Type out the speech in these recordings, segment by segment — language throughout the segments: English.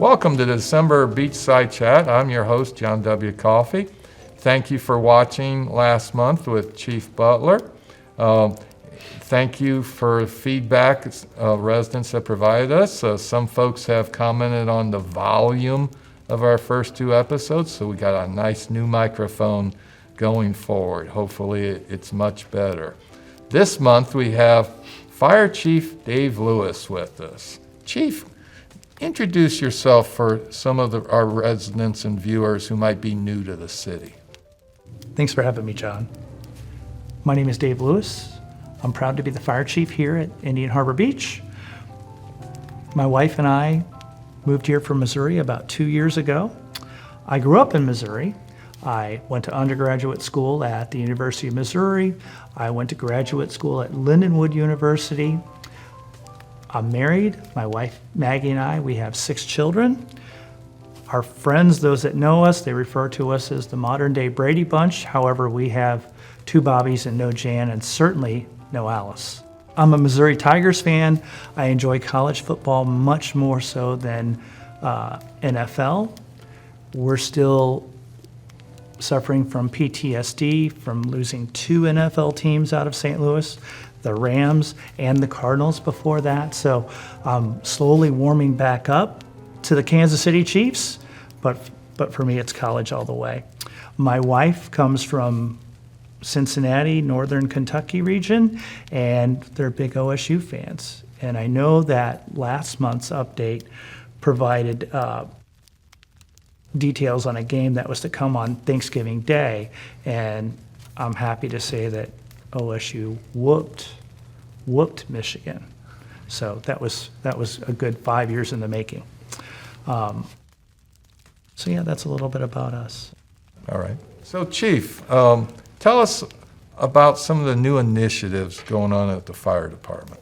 Welcome to the December Beachside Chat. I'm your host, John W. Coffey. Thank you for watching last month with Chief Butler. Thank you for feedback residents have provided us. Some folks have commented on the volume of our first two episodes, so we got a nice new microphone going forward. Hopefully it's much better. This month we have Fire Chief Dave Lewis with us. Chief, introduce yourself for some of our residents and viewers who might be new to the city. Thanks for having me, John. My name is Dave Lewis. I'm proud to be the fire chief here at Indian Harbor Beach. My wife and I moved here from Missouri about 2 years ago. I grew up in Missouri. I went to undergraduate school at the University of Missouri. I went to graduate school at Lindenwood University. I'm married. My wife, Maggie, and I, we have 6 children. Our friends, those that know us, they refer to us as the modern-day Brady Bunch. However, we have 2 Bobbies and no Jan, and certainly no Alice. I'm a Missouri Tigers fan. I enjoy college football much more so than NFL. We're still suffering from PTSD from losing 2 NFL teams out of St. Louis, the Rams and the Cardinals before that. So I'm slowly warming back up to the Kansas City Chiefs, but for me it's college all the way. My wife comes from Cincinnati, Northern Kentucky region, and they're big OSU fans. And I know that last month's update provided details on a game that was to come on Thanksgiving Day, and I'm happy to say that OSU whooped Michigan. So that was a good 5 years in the making. So yeah, that's a little bit about us. All right. So Chief, tell us about some of the new initiatives going on at the fire department.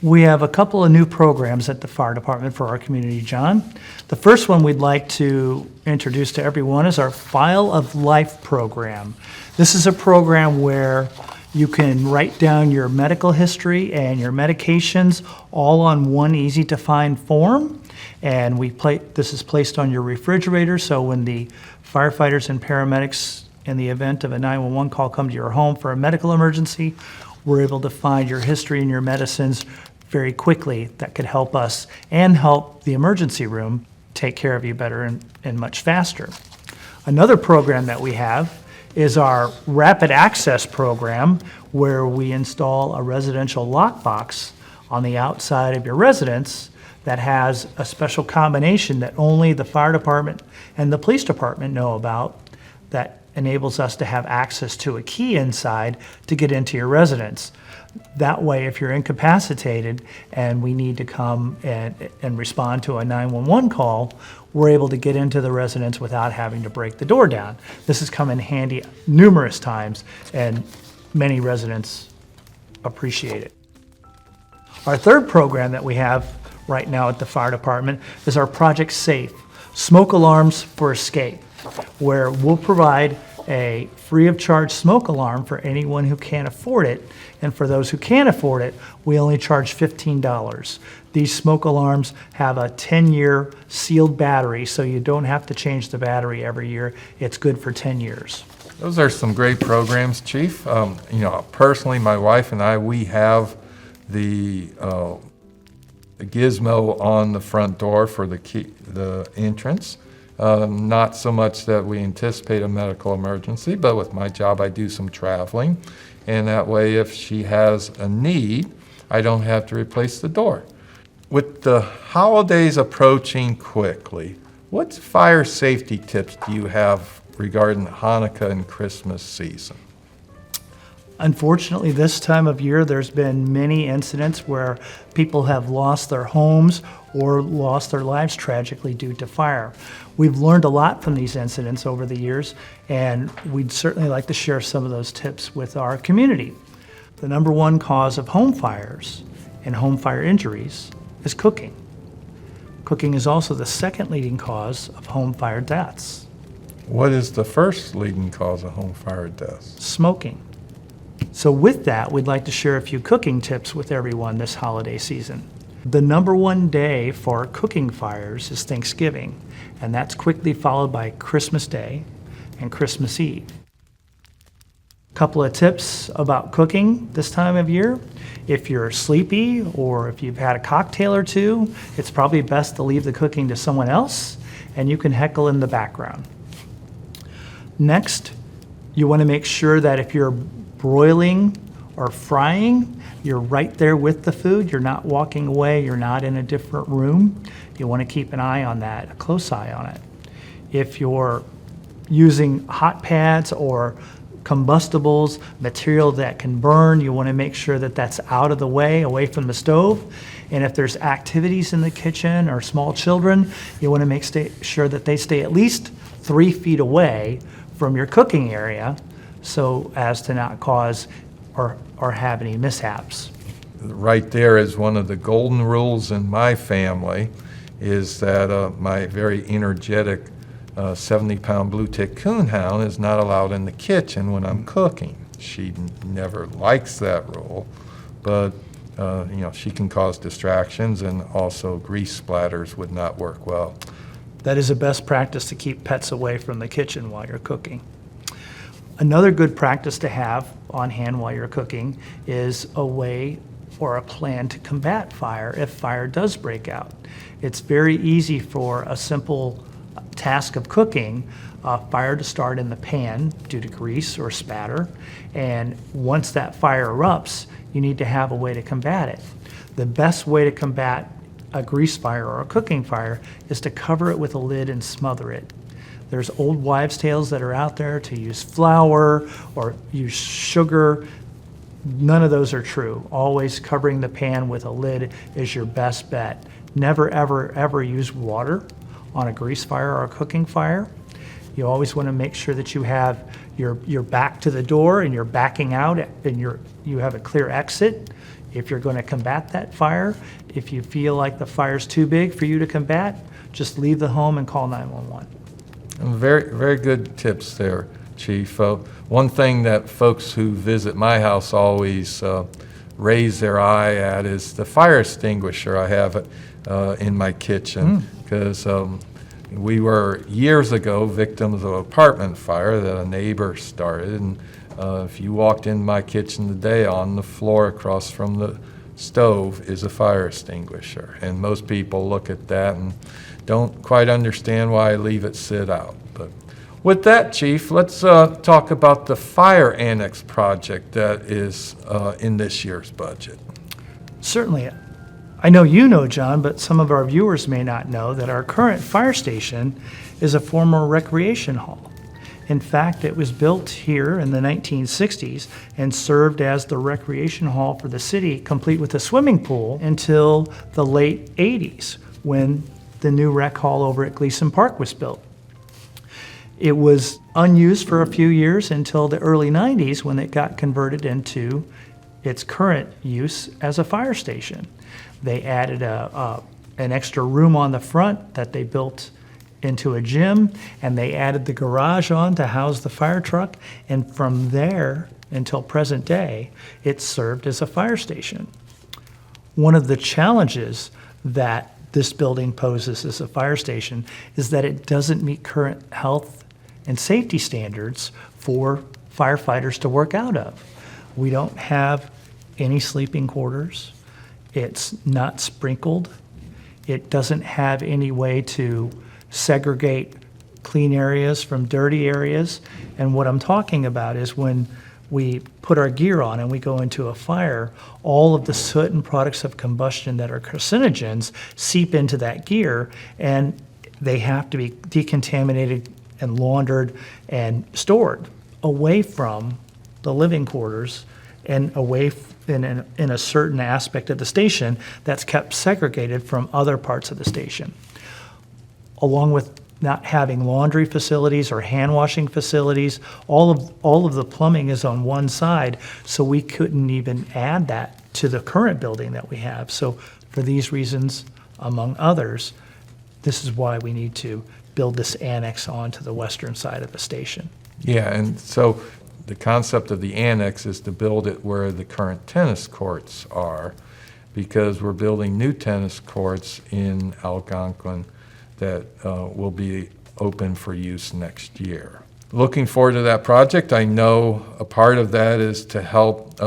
We have a couple of new programs at the fire department for our community, John. The first one we'd like to introduce to everyone is our File of Life program. This is a program where you can write down your medical history and your medications all on one easy-to-find form. And this is placed on your refrigerator, so when the firefighters and paramedics in the event of a 911 call come to your home for a medical emergency, we're able to find your history and your medicines very quickly. That could help us and help the emergency room take care of you better and much faster. Another program that we have is our Rapid Access program, where we install a residential lockbox on the outside of your residence that has a special combination that only the fire department and the police department know about, that enables us to have access to a key inside to get into your residence. That way, if you're incapacitated and we need to come and respond to a 911 call, we're able to get into the residence without having to break the door down. This has come in handy numerous times, and many residents appreciate it. Our third program that we have right now at the fire department is our Project Safe, Smoke Alarms for Escape, where we'll provide a free of charge smoke alarm for anyone who can't afford it. And for those who can't afford it, we only charge $15. These smoke alarms have a 10-year sealed battery, so you don't have to change the battery every year. It's good for 10 years. Those are some great programs, Chief. Personally, my wife and I, we have the gizmo on the front door for the entrance. Not so much that we anticipate a medical emergency, but with my job I do some traveling, and that way if she has a need, I don't have to replace the door. With the holidays approaching quickly, what fire safety tips do you have regarding Hanukkah and Christmas season? Unfortunately, this time of year, there's been many incidents where people have lost their homes or lost their lives tragically due to fire. We've learned a lot from these incidents over the years, and we'd certainly like to share some of those tips with our community. The number one cause of home fires and home fire injuries is cooking. Cooking is also the second leading cause of home fire deaths. What is the first leading cause of home fire deaths? Smoking. So with that, we'd like to share a few cooking tips with everyone this holiday season. The number one day for cooking fires is Thanksgiving, and that's quickly followed by Christmas Day and Christmas Eve. Couple of tips about cooking this time of year. If you're sleepy or if you've had a cocktail or two, it's probably best to leave the cooking to someone else, and you can heckle in the background. Next, you want to make sure that if you're broiling or frying, you're right there with the food. You're not walking away. You're not in a different room. You want to keep an eye on that, a close eye on it. If you're using hot pads or combustibles, material that can burn, you want to make sure that that's out of the way, away from the stove. And if there's activities in the kitchen or small children, you want to make sure that they stay at least 3 feet away from your cooking area so as to not cause or have any mishaps. Right there is one of the golden rules in my family, is that my very energetic 70-pound blue tick coonhound is not allowed in the kitchen when I'm cooking. She never likes that rule, but she can cause distractions, and also grease splatters would not work well. That is a best practice to keep pets away from the kitchen while you're cooking. Another good practice to have on hand while you're cooking is a way or a plan to combat fire if fire does break out. It's very easy for a simple task of cooking, fire to start in the pan due to grease or spatter, and once that fire erupts, you need to have a way to combat it. The best way to combat a grease fire or a cooking fire is to cover it with a lid and smother it. There's old wives' tales that are out there to use flour or use sugar. None of those are true. Always covering the pan with a lid is your best bet. Never, ever, ever use water on a grease fire or a cooking fire. You always want to make sure that you have your back to the door and you're backing out and you have a clear exit. If you're going to combat that fire, if you feel like the fire's too big for you to combat, just leave the home and call 911. Very, very good tips there, Chief. One thing that folks who visit my house always raise their eye at is the fire extinguisher I have in my kitchen, because we were years ago victims of an apartment fire that a neighbor started, and if you walked in my kitchen today, on the floor across from the stove is a fire extinguisher, and most people look at that and don't quite understand why I leave it sit out. But with that, Chief, let's talk about the fire annex project that is in this year's budget. Certainly. I know you know, John, but some of our viewers may not know that our current fire station is a former recreation hall. In fact, it was built here in the 1960s and served as the recreation hall for the city, complete with a swimming pool, until the late 80s, when the new rec hall over at Gleason Park was built. It was unused for a few years until the early 90s, when it got converted into its current use as a fire station. They added an extra room on the front that they built into a gym, and they added the garage on to house the fire truck, and from there until present day, it served as a fire station. One of the challenges that this building poses as a fire station is that it doesn't meet current health and safety standards for firefighters to work out of. We don't have any sleeping quarters. It's not sprinkled. It doesn't have any way to segregate clean areas from dirty areas. And what I'm talking about is when we put our gear on and we go into a fire, all of the soot and products of combustion that are carcinogens seep into that gear, and they have to be decontaminated and laundered and stored away from the living quarters and away in a certain aspect of the station that's kept segregated from other parts of the station. Along with not having laundry facilities or hand washing facilities, all of the plumbing is on one side, so we couldn't even add that to the current building that we have. So for these reasons, among others, this is why we need to build this annex onto the western side of the station. Yeah, and so the concept of the annex is to build it where the current tennis courts are. because we're building new tennis courts in Algonquin that will be open for use next year. Looking forward to that project. I know a part of that is to help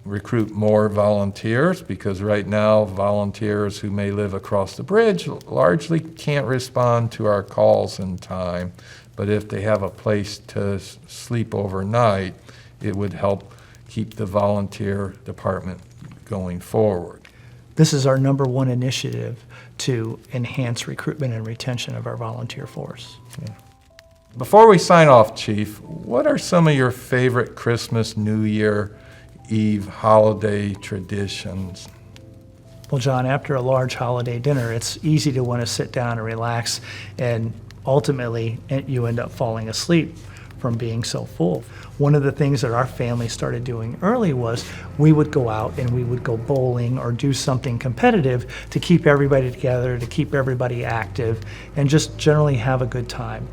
recruit more volunteers, because right now volunteers who may live across the bridge largely can't respond to our calls in time. But if they have a place to sleep overnight, it would help keep the volunteer department going forward. This is our number one initiative to enhance recruitment and retention of our volunteer force. Yeah. Before we sign off, Chief, what are some of your favorite Christmas, New Year Eve holiday traditions? Well, John, after a large holiday dinner, it's easy to want to sit down and relax, and ultimately you end up falling asleep from being so full. One of the things that our family started doing early was we would go out and we would go bowling or do something competitive to keep everybody together, to keep everybody active, and just generally have a good time.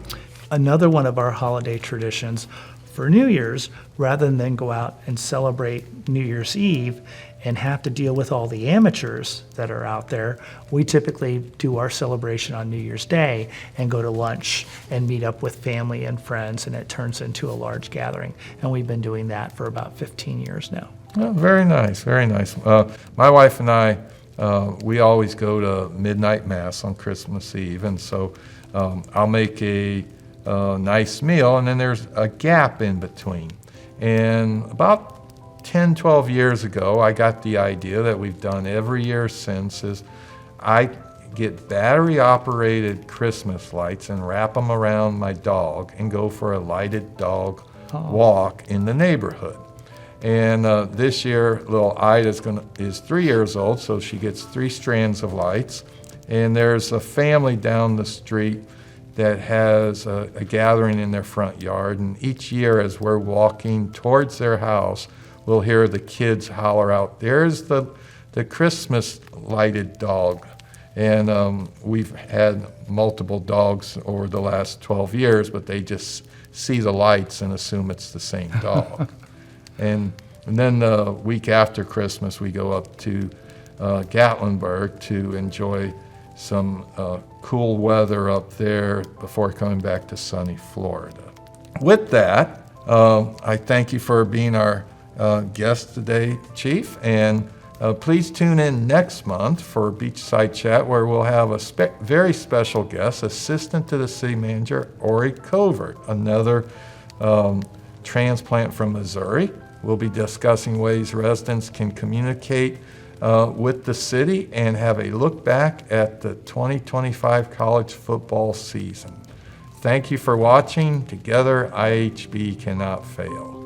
Another one of our holiday traditions for New Year's, rather than go out and celebrate New Year's Eve and have to deal with all the amateurs that are out there, we typically do our celebration on New Year's Day and go to lunch and meet up with family and friends, and it turns into a large gathering. And we've been doing that for about 15 years now. Oh, very nice, very nice. My wife and I, we always go to midnight mass on Christmas Eve, and so I'll make a nice meal, and then there's a gap in between. And about 10, 12 years ago, I got the idea that we've done every year since is I get battery-operated Christmas lights and wrap them around my dog and go for a lighted dog walk in the neighborhood. And this year, little Ida is 3 years old, so she gets 3 strands of lights. And there's a family down the street that has a gathering in their front yard. And each year as we're walking towards their house, we'll hear the kids holler out, "There's the Christmas lighted dog." And we've had multiple dogs over the last 12 years, but they just see the lights and assume it's the same dog. And then the week after Christmas, we go up to Gatlinburg to enjoy some cool weather up there before coming back to sunny Florida. With that, I thank you for being our guest today, Chief, and please tune in next month for Beachside Chat, where we'll have a very special guest, Assistant to the City Manager, Ori Covert, another transplant from Missouri. We'll be discussing ways residents can communicate with the city and have a look back at the 2025 college football season. Thank you for watching. Together, IHB cannot fail.